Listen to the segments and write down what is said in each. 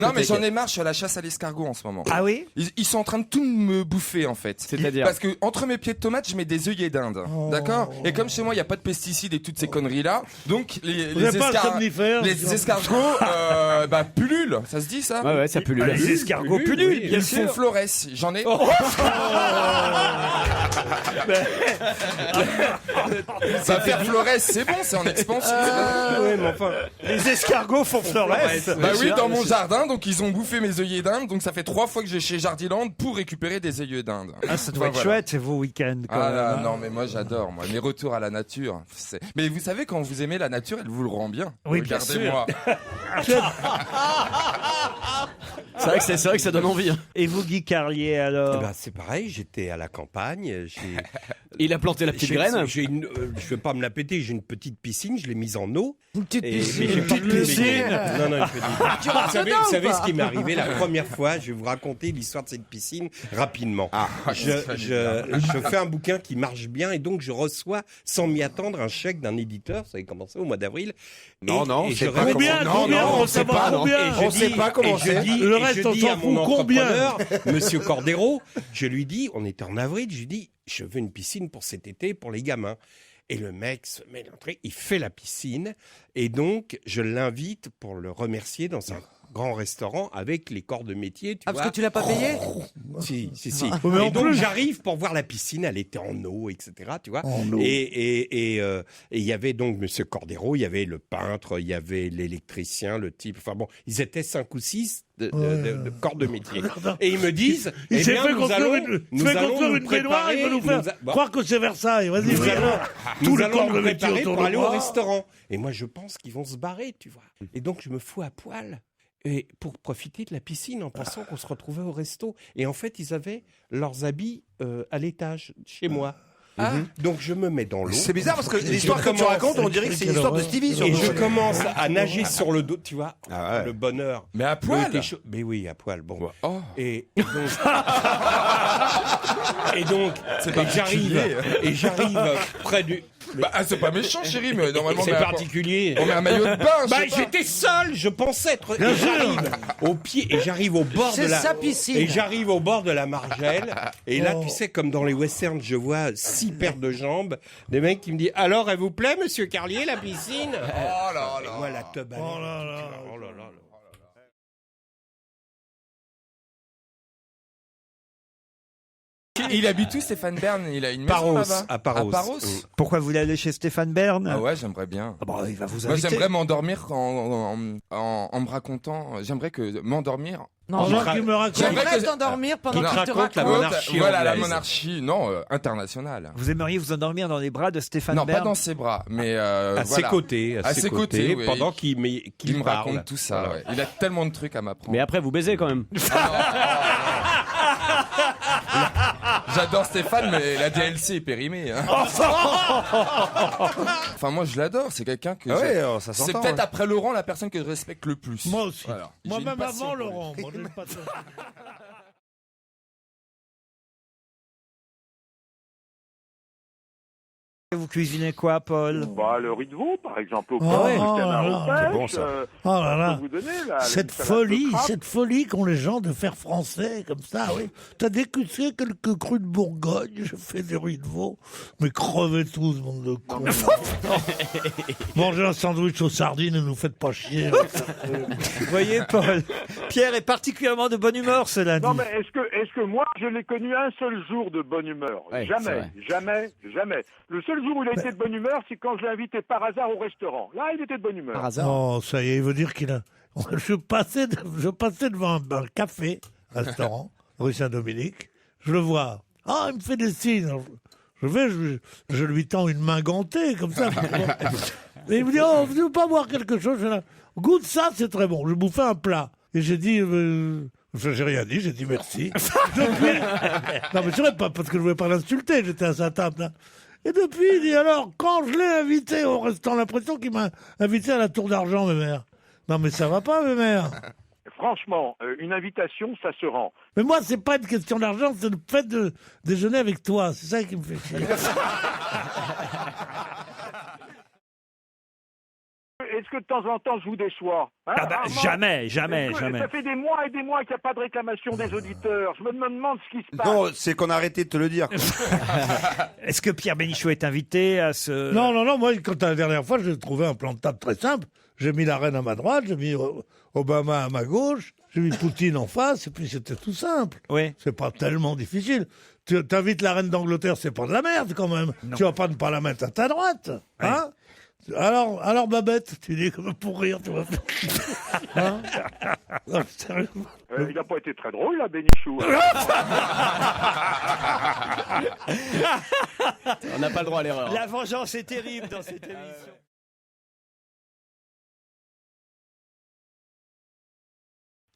Non, mais j'en ai marre, je suis à la chasse à l'escargot en ce moment. Ah oui? Ils sont en train de tout me bouffer en fait. C'est-à-dire? Parce que entre mes pieds de tomates, je mets des œillets d'Inde. D'accord? Et comme chez moi, il n'y a pas de pesticides et toutes ces conneries-là, donc les escargots pullulent. Ça se dit ça? Ouais, ça pullule. Les escargots pullulent, bien Ils font sûr. florès. J'en ai. Ça va faire florès, c'est bon, c'est en expansion. Ouais, mais enfin. Les escargots font florès. Bah oui, dans mon jardin, donc ils ont bouffé mes œillets d'Inde, donc ça fait 3 fois que je vais chez Jardiland pour récupérer des œillets d'Inde. Ah, ça doit être chouette, c'est vos week-ends. Quand même, Là, hein. non, mais moi j'adore, mes retours à la nature. Mais vous savez, quand vous aimez la nature, elle vous le rend bien. Oui, bien sûr. Regardez-moi. C'est vrai que ça donne envie. Hein. Et vous, Guy Carlier, alors? C'est pareil, j'étais à la campagne. Il a planté la petite graine. Je vais pas me la péter, j'ai une petite piscine, je l'ai mise en eau. Une petite piscine. Une petite piscine. Non, une petite. Vous savez ou ce pas qui m'est arrivé la première fois? Je vais vous raconter l'histoire de cette piscine rapidement. Je fais un bouquin qui marche bien et donc je reçois, sans m'y attendre, un chèque d'un éditeur. Ça avait commencé au mois d'avril. Non, et c'est je pas révèle- combien, Non, on sait pas, non. Et On sait pas comment c'est. Le reste, on s'en fout. Combien? Monsieur Cordero, je lui dis, on était en avril, je lui dis, je veux une piscine pour cet été, pour les gamins. Et le mec se met à l'entrée, il fait la piscine. Et donc, je l'invite pour le remercier dans un grand restaurant avec les corps de métier. Tu vois. Parce que tu l'as pas payé? Si. mais en Et donc, plus- j'arrive pour voir la piscine, elle était en eau, etc. Tu vois. En eau. Et il y avait donc Monsieur Cordero, il y avait le peintre, il y avait l'électricien, le type. Enfin bon, ils étaient 5 ou 6 de corps de métier. Et ils me disent, Il s'est fait nous construire allons une nous baignoire, il veut nous faire bon. croire que c'est Versailles. Vas-y, Nous allons, Tout le allons corps nous de métier préparer autour pour de aller au moi. restaurant. Et moi, je pense qu'ils vont se barrer, tu vois. Et donc, je me fous à poil. Et pour profiter de la piscine en pensant qu'on se retrouvait au resto. Et en fait, ils avaient leurs habits à l'étage, chez moi. Donc je me mets dans l'eau. C'est bizarre parce que l'histoire que tu racontes, on dirait que c'est une histoire de Stevie. Et je commence à nager sur le dos, tu vois. Ah ouais. Le bonheur. Mais à L'eau poil. était chaude. Mais oui, à poil. Bon. Oh. Et donc j'arrive près du. C'est pas méchant, chérie, mais normalement. C'est particulier. On met un maillot de bain. je sais pas. J'étais seul, je pensais être. Et j'arrive au pied et j'arrive au bord de la. C'est sa piscine. Et j'arrive au bord de la margelle. Et là, tu sais, comme dans les westerns, je vois 6 paires de jambes. Des mecs qui me disent, alors, elle vous plaît, Monsieur Carlier, la piscine? Oh là là. Et moi, la teub à l'air. Oh là là. Oh là là. Il habite où, Stéphane Bern? Il a une maison Paros, là-bas. à Paros. À Paros. Pourquoi vous voulez aller chez Stéphane Bern? Ah ouais, j'aimerais bien. Ah bah, il va vous Moi, inviter. j'aimerais m'endormir en me racontant. J'aimerais que m'endormir. Non, Pendant qu'il me raconte. J'aimerais j'aimerais que- t'endormir pendant Non. que tu te Raconte la racontes. monarchie Voilà, la anglaise. monarchie, non, internationale. Vous aimeriez vous endormir dans les bras de Stéphane Non, Bern? pas dans ses bras, mais À ses côtés, À ses côtés, oui. pendant qu'il Il me parle. raconte tout ça. Voilà. Ouais. Il a tellement de trucs à m'apprendre. Mais après, vous baisez quand même. J'adore Stéphane, mais la DLC est périmée. Hein. Enfin, moi, je l'adore. C'est quelqu'un que. Ah j'ai- ouais, ça C'est s'entend. peut-être après Laurent la personne que je respecte le plus. Moi aussi. Voilà. Moi, J'ai une même passion avant pour lui. Laurent. Moi, j'ai une passion. Vous cuisinez quoi, Paul? Bah, le riz de veau, par exemple, au Oh, porc, le oh canard là au là, pêche, c'est bon, ça. Oh là je là. peux vous donner, là, Cette salade de crabe. cette folie qu'ont les gens de faire français comme ça, oui. T'as décussé quelques crus de Bourgogne, je fais des riz de veau. Mais crevez tous, bande de cons. Mangez un sandwich aux sardines et nous faites pas chier. Vous voyez, Paul, Pierre est particulièrement de bonne humeur, cela dit. Non, mais est-ce que moi, je l'ai connu un seul jour de bonne humeur? Ouais, c'est Jamais, vrai. jamais, jamais. Le seul jour où il a été de bonne humeur, c'est quand je l'ai invité par hasard au restaurant. Là, il était de bonne humeur. Par hasard. Oh, ça y est, il veut dire qu'il a... Je passais devant un café, restaurant, rue Saint-Dominique. Je le vois. Ah, il me fait des signes. Alors, je lui tends une main gantée, comme ça. Et il me dit, oh, vous ne voulez pas boire quelque chose? Je fais là, goûte ça, c'est très bon. Je bouffais un plat. Et j'ai dit... j'ai rien dit, j'ai dit merci. Depuis... Non, mais c'est vrai, pas parce que je voulais pas l'insulter, j'étais à sa table. Là. Et depuis, il dit alors, quand je l'ai invité au restaurant, l'impression qu'il m'a invité à la Tour d'Argent, mes mères. Non, mais ça va pas, mes mères. Franchement, une invitation, ça se rend. Mais moi, c'est pas une question d'argent, c'est le fait de déjeuner avec toi. C'est ça qui me fait chier. est-ce que de temps en temps je vous déçois Ah bah, Armand jamais. Ça fait des mois et des mois qu'il n'y a pas de réclamation des auditeurs. Je me demande ce qui se passe. Non, c'est qu'on a arrêté de te le dire. Est-ce que Pierre Bénichou est invité à ce... Non, moi, quand la dernière fois, j'ai trouvé un plan de table très simple. J'ai mis la reine à ma droite, j'ai mis Obama à ma gauche, j'ai mis Poutine en face, et puis c'était tout simple. Oui. C'est pas tellement difficile. Tu invites la reine d'Angleterre, c'est pas de la merde quand même. Non. Tu vas pas ne pas la mettre à ta droite, hein? Alors Babette, tu dis comme pour rire, tu vois. Hein? Non, sérieusement. Il n'a pas été très drôle, là, Bénichou. On n'a pas le droit à l'erreur. La vengeance est terrible dans cette émission.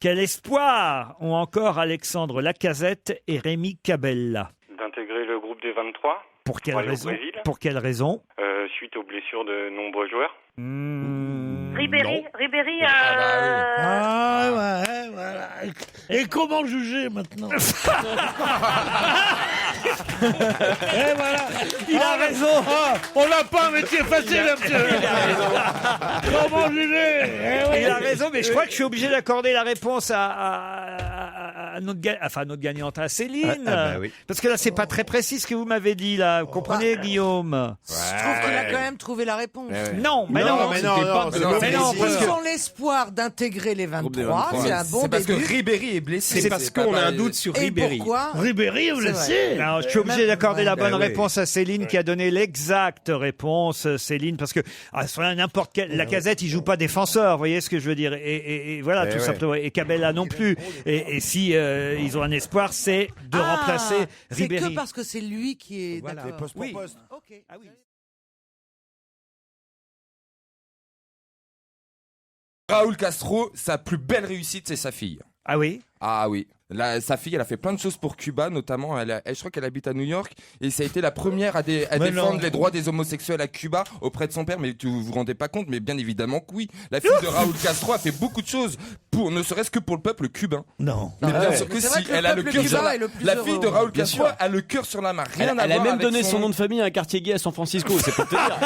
Quel espoir ont encore Alexandre Lacazette et Rémi Cabella? D'intégrer le groupe des 23. Pour quelle aller au raison? Brésil. Pour quelle raison? Suite aux blessures de nombreux joueurs. Ribéry, Ah ouais, voilà. Et comment juger maintenant? Et voilà. Il a raison. On n'a pas un métier facile, monsieur. Comment juger? Il a raison, mais je crois que je suis obligé d'accorder la réponse à notre, notre gagnante, à Céline. bah oui. Parce que là, c'est pas très précis ce que vous m'avez dit, là. Vous comprenez, Guillaume? Je trouve qu'il a quand même trouvé la réponse. Non, mais non. mais non, c'est pas Ils ont l'espoir d'intégrer les 23, c'est un bon C'est parce que début. Ribéry est blessé. C'est parce qu'on a un doute sur Et Ribéry. pourquoi? Ribéry, vous le savez. Non, je suis obligé d'accorder la bonne oui. réponse à Céline qui a donné l'exacte réponse, Céline, parce que sur n'importe quel Lacazette, il joue pas défenseur, vous voyez ce que je veux dire, et voilà, tout simplement, et Cabella non plus. Et si ils ont un espoir, c'est de remplacer C'est Ribéry. que parce que c'est lui qui est. Voilà. D'accord. Poste pour Oui. poste. Ok. Ah oui. Raúl Castro, sa plus belle réussite, c'est sa fille. Ah oui. Ah oui. Sa fille, elle a fait plein de choses pour Cuba, notamment, je crois qu'elle habite à New York, et ça a été la première à défendre les droits des homosexuels à Cuba auprès de son père, mais vous vous rendez pas compte, mais bien évidemment que oui. La fille de Raúl Castro a fait beaucoup de choses, ne serait-ce que pour le peuple cubain. Non. Mais bien sûr Mais que c'est vrai si, que le elle a le peuple cœur sur cubain la est le plus La fille heureux, de Raúl bien Castro sûr. a le cœur sur la main, rien Elle à a voir même avec donné son nom de famille à un quartier gay à San Francisco, c'est pour te dire.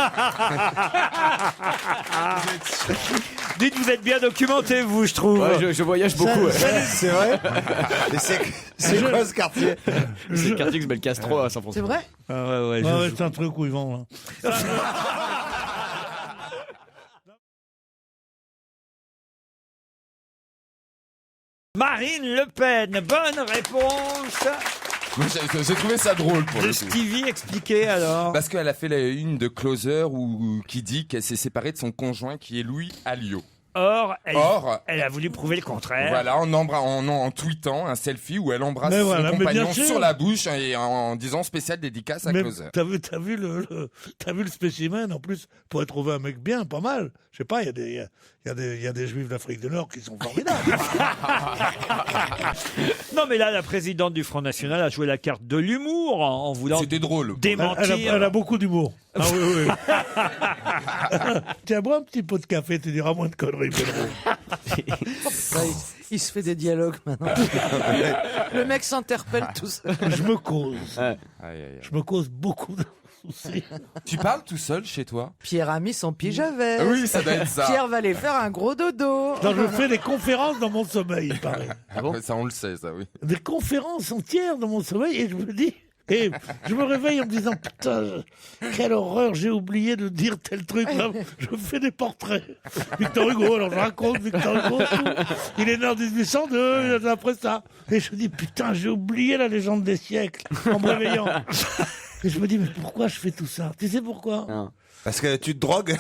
Dites, vous êtes bien documenté, vous, je trouve. Ouais, je voyage beaucoup. Ouais. C'est vrai. Et c'est quoi ce quartier? C'est le quartier que je mets le Castro à San Francisco. C'est vrai? Ouais, Ah ouais, c'est un truc où ils vont, là. Marine Le Pen, bonne réponse J'ai trouvé ça drôle pour de le coup. Stevie. Expliquez alors. Parce qu'elle a fait une de Closer qui dit qu'elle s'est séparée de son conjoint qui est Louis Alliot. Or, Or, elle a voulu prouver le contraire. Voilà, en tweetant un selfie où elle embrasse Mais son voilà, mais compagnon bien sûr. sur la bouche et en disant spécial dédicace à Mais Closer. t'as vu le spécimen, en plus, pour trouver un mec bien, pas mal. Je sais pas, il y a des juifs d'Afrique du Nord qui sont formidables. Non, mais là, la présidente du Front National a joué la carte de l'humour en voulant C'était drôle. démentir. Elle a beaucoup d'humour. Ah oui. Tiens, bois un petit pot de café, tu diras moins de conneries, Pedro. Là, il se fait des dialogues maintenant. Le mec s'interpelle tout seul. Je me cause. Aïe, aïe, aïe. Je me cause beaucoup de soucis. Tu parles tout seul chez toi? Pierre a mis son pied à veste. Oui, ça doit être ça. Pierre va aller faire un gros dodo. Non, je fais des conférences dans mon sommeil, il paraît. Ça, on le sait, ça, oui. Des conférences entières dans mon sommeil, et je me dis... Et je me réveille en me disant, putain, quelle horreur, j'ai oublié de dire tel truc. Là, je fais des portraits. Victor Hugo, alors je raconte Victor Hugo. Tout. Il est né en 1802, il est après ça. Et je dis, putain, j'ai oublié la légende des siècles en me réveillant. Et je me dis, mais pourquoi je fais tout ça? Tu sais pourquoi? Non. Parce que tu te drogues.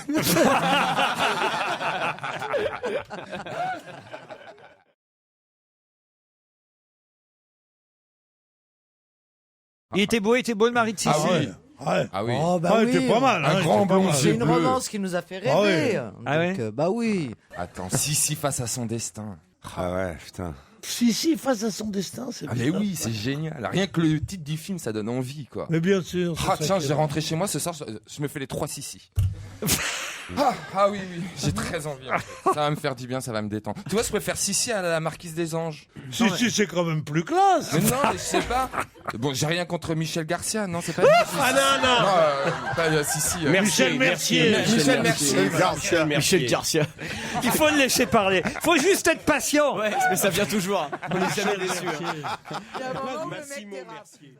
Il était beau le mari de Sissi. Ah oui. Ouais. Ah oui. Oh, bah Ah, oui. il était pas mal. Un hein, grand il était pas blond mal. C'est yeux une bleus. romance qui nous a fait Ah rêver. Ah ouais. Donc, bah oui. Attends, si face à son destin. Ah ouais, putain. Si, face à son destin, c'est Ah mais bien. oui, c'est génial. Rien que le titre du film, ça donne envie, quoi. Mais bien sûr. c'est Ah ça tiens, qui est j'ai bon. rentré chez moi ce soir, je me fais les 3 Sissi. Ah oui, j'ai très envie. En fait. Ça va me faire du bien, ça va me détendre. Tu vois, je préfère Sissi à la Marquise des Anges. Si, c'est quand même plus classe. Mais non, mais je sais pas. Bon, j'ai rien contre Michel Garcia, non, c'est pas. Ah non. Pas Sissi. Michel Mercier. Michel Garcia. Il faut le laisser parler. Faut juste être patient. Ouais, mais ça vient toujours. On n'est jamais déçu. Il y a un moment où le mec Massimo dérape. Mercier.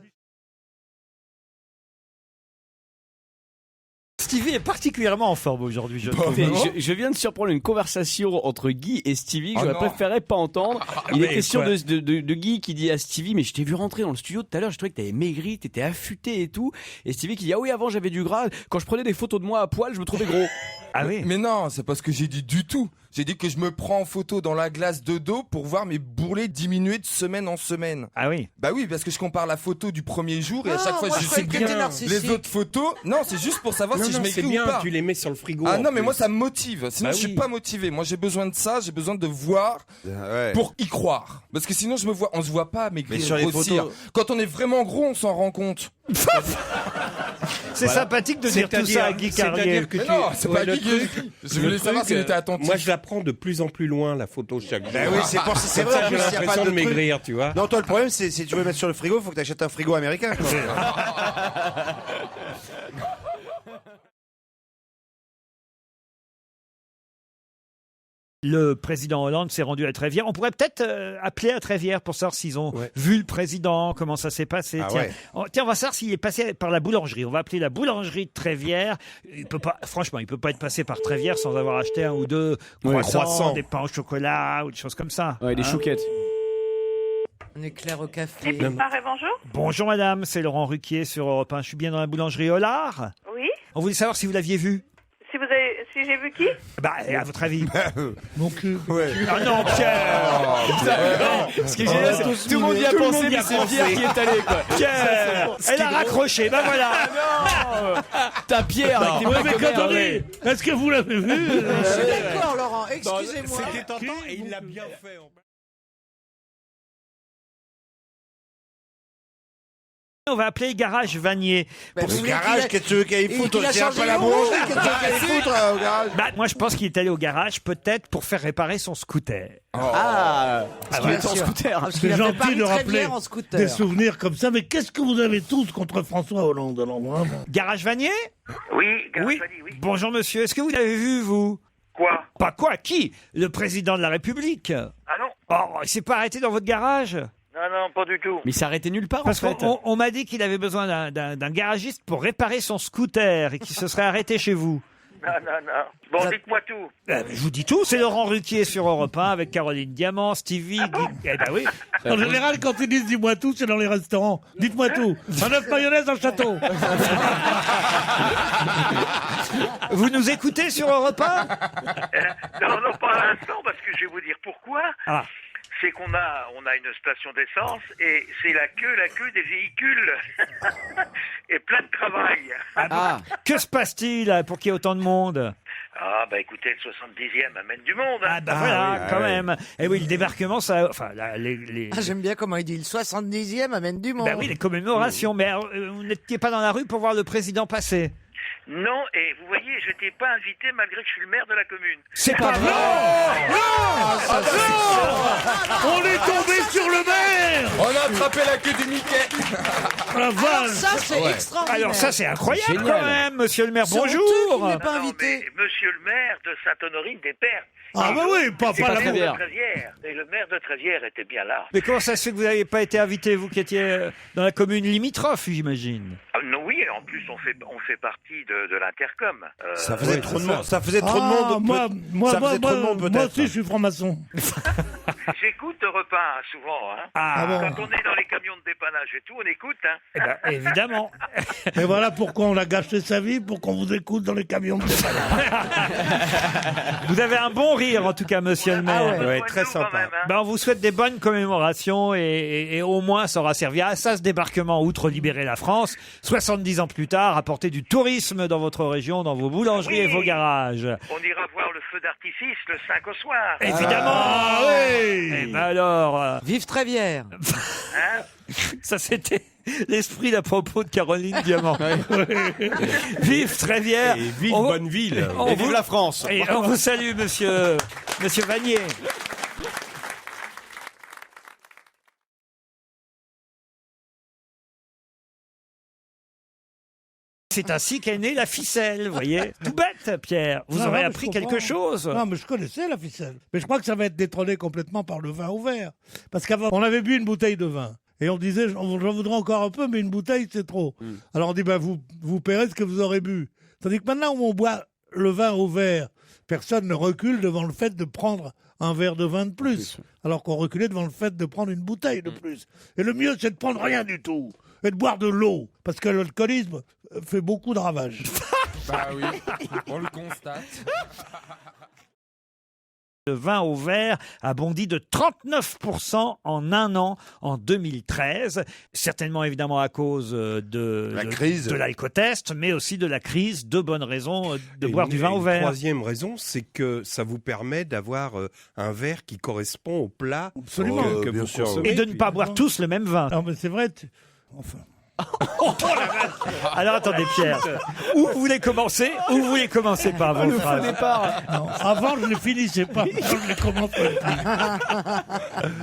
Stevie est particulièrement en forme aujourd'hui, je trouve. Je viens de surprendre une conversation entre Guy et Stevie que Oh j'aurais non. préféré pas entendre. Il est mais question quoi de Guy qui dit à Stevie, mais je t'ai vu rentrer dans le studio tout à l'heure, je trouvais que t'avais maigri, t'étais affûté et tout. Et Stevie qui dit, ah oui, avant j'avais du gras, quand je prenais des photos de moi à poil, je me trouvais gros. Ah oui. Mais non, c'est pas ce que j'ai dit du tout. J'ai dit que je me prends en photo dans la glace de dos pour voir mes bourrelets diminuer de semaine en semaine. Ah oui. Bah oui, parce que je compare la photo du premier jour et à Ah, chaque fois moi, je je sais croyais que t'étais bien narcissique. les autres photos. Non, c'est juste pour savoir si je c'est maigris bien, ou pas. tu les mets sur le frigo. Ah en non, mais plus. moi ça me motive. Sinon Bah je suis oui. pas motivé. Moi j'ai besoin de ça, j'ai besoin de voir Ouais. pour y croire. Parce que sinon on se voit pas maigrir, Mais sur les grossir. photos- Quand on est vraiment gros, on s'en rend compte. C'est sympathique de dire tout ça à Guy Carlier. C'est-à-dire que Mais tu... non, c'est Ouais, pas le Guy. truc- Je voulais le savoir truc, s'il était attentif. Moi, je la prends de plus en plus loin, la photo, chaque jour. Ben oui, c'est pour ça, c'est Comme vrai, ça, en plus, j'ai il y a pas l'impression de de truc. maigrir, tu vois. Non, toi, le problème, c'est si tu veux mettre sur le frigo, il faut que tu achètes un frigo américain. quoi. Le président Hollande s'est rendu à Trévière. On pourrait peut-être appeler à Trévière pour savoir s'ils ont Ouais. vu le président, comment ça s'est passé. Ah tiens. ouais. Tiens, on va savoir s'il est passé par la boulangerie. On va appeler la boulangerie de Trévière. Il peut pas, franchement, il peut pas être passé par Trévière sans avoir acheté un ou deux croissants, des pains au chocolat ou des choses comme ça. Ouais, des Hein. chouquettes. Un éclair au café. Pareil, bonjour. Bonjour madame, c'est Laurent Ruquier sur Europe 1. Je suis bien dans la boulangerie Hollard. Oui. On voulait savoir si vous l'aviez vu. Si j'ai vu qui? Bah, à votre avis. Mon cul. Ah non, Pierre. Ce qui est génial, c'est que tout le monde y a pensé, mais c'est Pierre qui est allé, quoi. Pierre. Elle a raccroché. Ben voilà. T'as Pierre avec tes Ouais, mais blagues attendez, est-ce que vous l'avez vu Je suis d'accord, Laurent. Excusez-moi. C'était tentant et il l'a bien fait. en plus. On va appeler Garage Vanier. Ben, Pour vous ce voulez garage, qu'il a- qu'est-ce que tu veux qu'il aille et foutre qu'il a C'est un changé peu la le nom. boulangerie, qu'est-ce que tu veux qu'il aille foutre au garage Bah, moi, je pense qu'il est allé au garage, peut-être, pour faire réparer son scooter. Ah, parce qu'il bien est en sûr. scooter. Parce qu'il C'est a fait gentil de Paris-Trévière rappeler en des scooter. souvenirs comme ça, mais qu'est-ce que vous avez tous contre François Hollande alors vraiment Garage Vanier? Oui, Oui. Bonjour, monsieur. Est-ce que vous l'avez vu, vous? Quoi? Pas quoi? Qui? Le président de la République. Ah non? Oh, il s'est pas arrêté dans votre garage? Non, pas du tout. Mais il s'est arrêté nulle part, Parce en fait. qu'on m'a dit qu'il avait besoin d'un garagiste pour réparer son scooter et qu'il se serait arrêté chez vous. Non. Bon, dites-moi tout. Je vous dis tout, c'est Laurent Ruquier sur Europe 1 avec Caroline Diamant, Stevie, Guy... Eh ben oui. En général, quand ils disent dis-moi tout, c'est dans les restaurants. Dites-moi tout. Un œuf mayonnaise dans le château. Vous nous écoutez sur Europe 1? Non, pas à l'instant, parce que je vais vous dire pourquoi. Ah. C'est qu'on a une station d'essence et c'est la queue des véhicules et plein de travail. Ah, Que se passe-t-il pour qu'il y ait autant de monde? Ah, bah écoutez, le 70e amène du monde. Ah bah voilà, quand même. Et oui, le débarquement, ça... Enfin, les... Ah, j'aime bien comment il dit. Le 70e amène du monde. Bah oui, les commémorations. Mais vous n'étiez pas dans la rue pour voir le président passer? Non, et vous voyez, je n'étais pas invité malgré que je suis le maire de la commune. C'est pas vrai! On est tombé sur le maire. On a attrapé la queue du Mickey. La Alors vache. ça, c'est extraordinaire. Alors ça, c'est incroyable Génial. quand même, monsieur le maire. C'est honteux Bonjour! qu'il n'ait pas Non, invité. mais monsieur le maire de Sainte-Honorine-des-Pères. Ah bah oui, pas pas la très bien. Trévière. Et le maire de Trévière était bien là. Mais comment ça se fait que vous n'avez pas été invité, vous qui étiez dans la commune limitrophe, j'imagine? Ah, non, oui, en plus, on fait partie de l'Intercom. Ça faisait trop de monde. Ça faisait trop de monde. Moi, Ça faisait trop de monde, moi peut-être. aussi, je suis franc-maçon. J'écoute Europe 1 souvent. Hein. Ah, bon. Quand on est dans les camions de dépannage et tout, on écoute. Hein. eh ben, évidemment. Et voilà pourquoi on a gâché sa vie, pour qu'on vous écoute dans les camions de dépannage. Vous avez un bon rire, en tout cas, monsieur le maire. Ah Ouais, très Nous, quand sympa. même, hein. Ben, on vous souhaite des bonnes commémorations et au moins ça aura servi à ça, ce débarquement, outre libérer la France, 70 ans plus tard, apporter du tourisme dans votre région, dans vos boulangeries Oui. et vos garages. On ira voir le feu d'artifice le 5 au soir. Évidemment! Ah oui. Eh ben alors, Vive Trévière. Hein. ça c'était... l'esprit d'à propos de Caroline Diamant. Vive Trévière. Et vive Bonneville. Et vive la France. Et on vous salue, monsieur Vanier. C'est ainsi qu'est née la ficelle, vous voyez. Tout bête, Pierre. Vous aurez appris quelque chose. Non, mais je connaissais la ficelle. Mais je crois que ça va être détrôné complètement par le vin au verre. Parce qu'avant, on avait bu une bouteille de vin. Et on disait, j'en voudrais encore un peu, mais une bouteille, c'est trop. Alors on dit, vous paierez ce que vous aurez bu. Tandis que maintenant où on boit le vin au verre, personne ne recule devant le fait de prendre un verre de vin de plus. Alors qu'on reculait devant le fait de prendre une bouteille de plus. Et le mieux, c'est de prendre rien du tout. Et de boire de l'eau. Parce que l'alcoolisme fait beaucoup de ravages. Bah oui, on le constate. Le vin au verre a bondi de 39% en un an en 2013. Certainement évidemment à cause de l'alcotest, mais aussi de la crise. Deux bonnes raisons de boire du vin au verre. Troisième raison, c'est que ça vous permet d'avoir un verre qui correspond au plat Absolument. que bien vous sûr. consommez. Et de ne pas boire tous le même vin. Non, mais c'est vrai. Enfin. Alors attendez Pierre, où vous voulez commencer par vos phrases. Non, avant, je ne finissais pas. Je les commençais pas.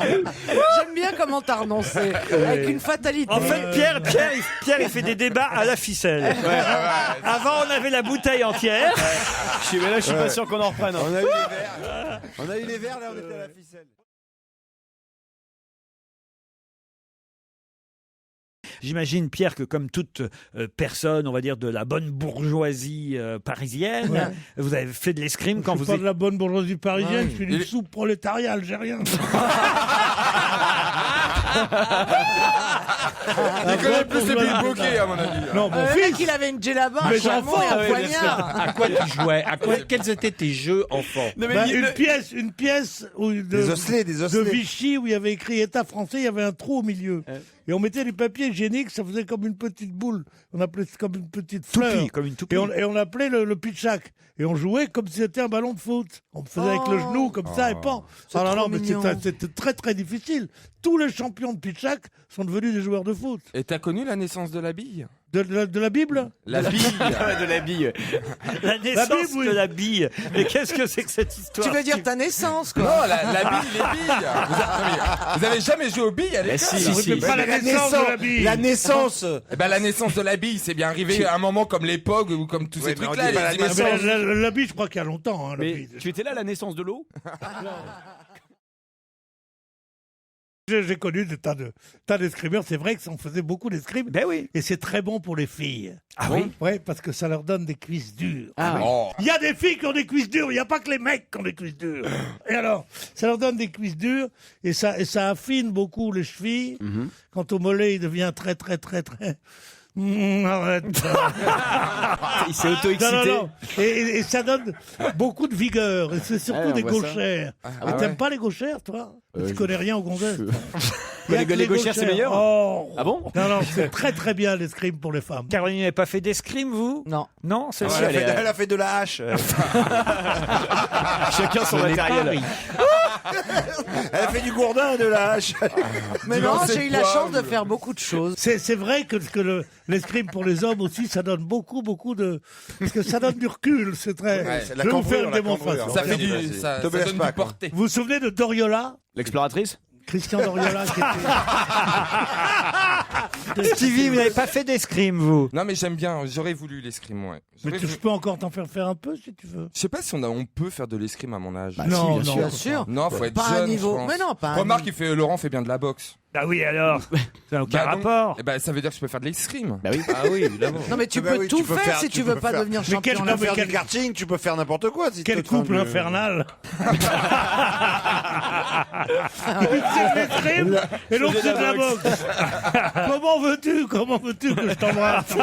J'aime bien comment t'as renoncé. Avec une fatalité. En fait, Pierre, il fait des débats à la ficelle. Avant, on avait la bouteille entière. Mais là, je suis pas sûr qu'on en reprenne. On a eu les verres. On a eu les verres, là, on était à la ficelle. J'imagine, Pierre, que comme toute personne, on va dire, de la bonne bourgeoisie parisienne, vous avez fait de l'escrime quand Je vous suis pas étiez... de la bonne bourgeoisie parisienne, je suis d'une soupe prolétariat algérien. Il connaît plus les billes bokeh, à mon avis. Non, mon Le fils. mec, il avait une djellaba, un Mes chameau enfants, et un oui, poignard. À quoi tu jouais? Quels étaient tes jeux enfants? Une pièce Des osselets, de Vichy où il y avait écrit État français, il y avait un trou au milieu. Et on mettait du papier hygiénique, ça faisait comme une petite boule. On appelait ça comme une petite fleur. Comme une toupie. Et on appelait le pitchak. Et on jouait comme si c'était un ballon de foot. On faisait avec le genou comme ça et pan. C'est Alors trop non, mais mignon. c'était très très difficile. Tous les champions de pitchak sont devenus des joueurs de foot. Et t'as connu la naissance de la bille? De la Bible. La bille. De la bille. La naissance Bible, oui. de la bille. Mais qu'est-ce que c'est que cette histoire? Tu veux dire ta naissance, quoi. Non, la bille, les billes. Vous avez jamais joué aux billes à l'école? si. Pas la naissance de la Bible. La naissance. Eh ben, la naissance de la bille, c'est bien arrivé à un moment comme les POG ou comme tous ces mais on trucs-là. dit pas la les naissance. images. La Bible, je crois qu'il y a longtemps. Hein, la Mais Bible. tu étais là à la naissance de l'eau? J'ai connu des tas d'escrimeurs. C'est vrai que ça en faisait beaucoup d'escrimes. Ben oui. Et c'est très bon pour les filles. Ah oui? Oui, parce que ça leur donne des cuisses dures. Oh. Il y a des filles qui ont des cuisses dures, il n'y a pas que les mecs qui ont des cuisses dures. Et alors, ça leur donne des cuisses dures et ça affine beaucoup les chevilles. Quant au mollet, il devient très, très, très, très... arrête. Il s'est auto-excité. Non. Et ça donne beaucoup de vigueur. Et c'est surtout on des voit ça. gauchères. Mais t'aimes pas les gauchères, toi? Tu connais rien aux gonzesses. Les gauchères, c'est meilleur? Oh. Ah bon? Non, c'est très très bien l'escrime pour les femmes. Caroline n'avait pas fait d'escrime, vous? Non. Non, c'est Ah, vrai. Elle a fait de la hache. Chacun son matériel. Elle a fait du gourdin de la hache. Mais non, j'ai eu la chance de faire beaucoup de choses. C'est vrai que l'escrime pour les hommes aussi, ça donne beaucoup de... Parce que ça donne du recul, c'est très... Ouais, c'est je la vais vous cambrure, faire une la démonstration. cambrure. Ça fait Vas-y. ça Te blesse donne pas, du quoi. porté. Vous vous souvenez de Doriola? L'exploratrice? Christian Doriola qui était... Stevie, vous n'avez pas fait d'escrime, vous? Non, mais j'aime bien. J'aurais voulu l'escrime, ouais. Mais J'aurais je voulu- peux encore t'en faire un peu si tu veux. Je sais pas si on peut faire de l'escrime à mon âge. Non, Bien sûr. Non, faut être Pas jeune. un niveau. je pense. Mais non, pas un Remarque, niveau. Laurent fait bien de la boxe. Ah oui, alors. Ça n'a aucun Bah donc, rapport. eh ben, ça veut dire que je peux faire de l'escrime. Bah oui. Ah oui, évidemment. Non, mais tu Bah peux oui, tout tu peux faire si tu veux pas devenir Mais quel- champion. non, mais Faire quel- du karting, tu peux faire n'importe quoi. Si Quel t'es en train couple de- infernal. Une c'est de l'escrime et l'autre c'est de la boxe. Comment veux-tu que je t'embrasse?